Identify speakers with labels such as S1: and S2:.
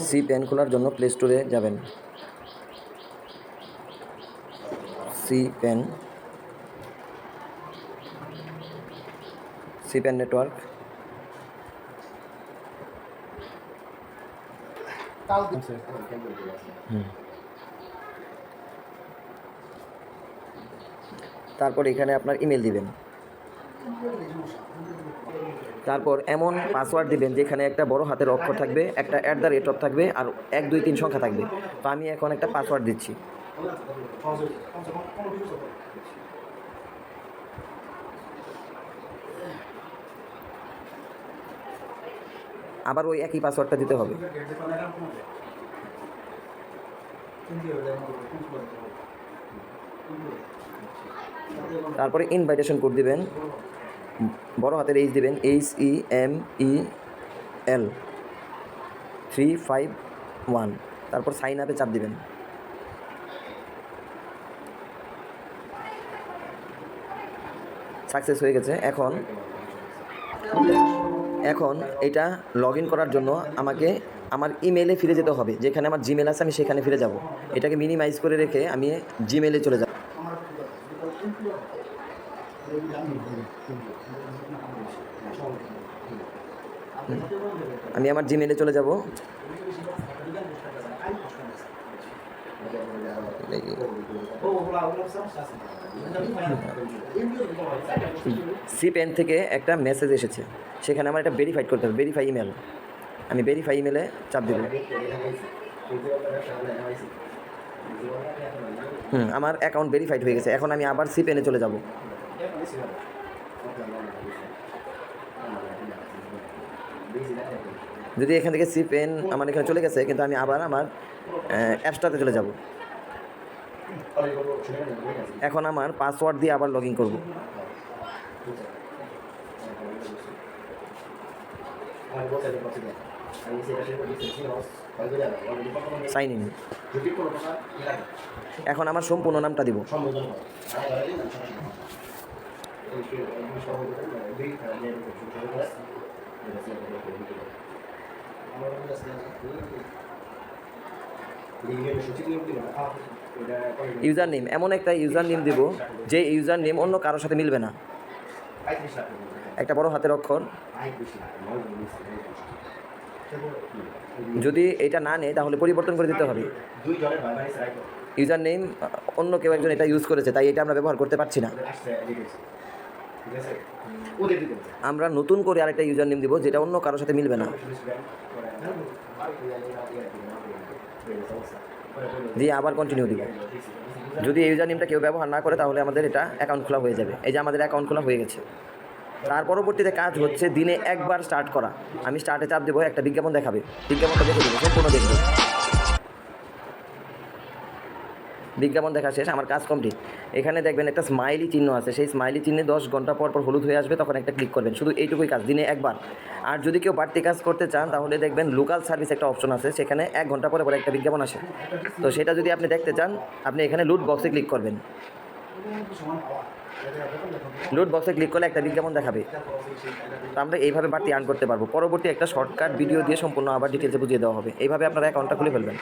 S1: C pen খোলার জন্য play স্টোরে যাবেন। সি পেন নেটওয়ার্ক। তারপর এখানে আপনার ইমেল দিবেন। তারপর এমন পাসওয়ার্ড দিবেন যেখানে একটা বড় হাতের অক্ষর থাকবে, একটা @ থাকবে, আর 1 2 3 সংখ্যা থাকবে। তো আমি এখন একটা পাসওয়ার্ড দিচ্ছি। আবার ওই একই পাসওয়ার্ডটা দিতে হবে। তারপরে ইনভাইটেশন কোড দিবেন, বড় হাতের এইচ দিবেন, HEMEL 351। তারপর সাইন আপে চাপ দিবেন। সাকসেস হয়ে গেছে। এখন এটা লগ ইন করার জন্য আমাকে আমার ইমেলে ফিরে যেতে হবে। যেখানে আমার জিমেল আছে আমি সেখানে ফিরে যাব। এটাকে মিনিমাইজ করে রেখে আমি জিমেলে চলে যাব। আমি আমার জিমেলে চলে যাব। সি পেন থেকে একটা মেসেজ এসেছে, সেখানে আমার এটা ভেরিফাইড করতে হবে, ভেরিফাই ইমেল। আমি ভেরিফাই ইমেলে চাপ দেব। আমার অ্যাকাউন্ট ভেরিফাইড হয়ে গেছে। এখন আমি আবার সি পেনে চলে যাব। যদি এখান থেকে সি পেন আমার এখানে চলে গেছে, কিন্তু আমি আবার আমার অ্যাপসটাতে চলে যাব। এখন আমার পাসওয়ার্ড দিয়ে আবার লগ ইন করব। Sign in. এখন আমার সম্পূর্ণ নামটা দিব। ইউজার নেম, এমন একটা ইউজার নেম দিব যে ইউজার নেম অন্য কারোর সাথে মিলবে না। একটা বড় হাতের অক্ষর। যদি এটা না নেয় তাহলে পরিবর্তন করে দিতে হবে। ইউজার নেম অন্য কেউ একজন এটা ইউজ করেছে, তাই এটা আমরা ব্যবহার করতে পারছি না। আমরা নতুন করে আরেকটা ইউজার নেম দিব যেটা অন্য কারোর সাথে মিলবে না। দিয়ে আবার কন্টিনিউ দিব। যদি এই ইউজার নেমটা কেউ ব্যবহার না করে তাহলে আমাদের এটা অ্যাকাউন্ট খোলা হয়ে যাবে। এই যে আমাদের অ্যাকাউন্ট খোলা হয়ে গেছে। তার পরবর্তীতে কাজ হচ্ছে দিনে একবার স্টার্ট করা। আমি স্টার্টে চাপ দেবো, একটা বিজ্ঞাপন দেখাবে। বিজ্ঞাপনটা দেখে দেবো, সম্পূর্ণ দেখবো। বিজ্ঞাপন দেখা শেষ, আমার কাজ কমপ্লিট। এখানে দেখবেন একটা স্মাইলি চিহ্ন আছে, সেই স্মাইলি চিহ্নে 10 ঘন্টা পর পর হলুদ হয়ে আসবে, তখন একটা ক্লিক করবেন। শুধু এইটুকুই কাজ, দিনে একবার। আর যদি কেউ বাড়তি কাজ করতে চান তাহলে দেখবেন লোকাল সার্ভিস একটা অপশন আছে, সেখানে 1 ঘন্টা পরে পরে একটা বিজ্ঞাপন আসে। তো সেটা যদি আপনি দেখতে চান, আপনি এখানে লুট বক্সে ক্লিক করবেন। লুট বক্সে ক্লিক করলে একটা বিজ্ঞাপন দেখাবে। তো আমরা এইভাবে বাড়তি আর্ন করতে পারবো। পরবর্তী একটা শর্টকাট ভিডিও দিয়ে সম্পূর্ণ আবার ডিটেলসে বুঝিয়ে দেওয়া হবে। এইভাবে আপনারা অ্যাকাউন্টটা খুলে ফেলবেন।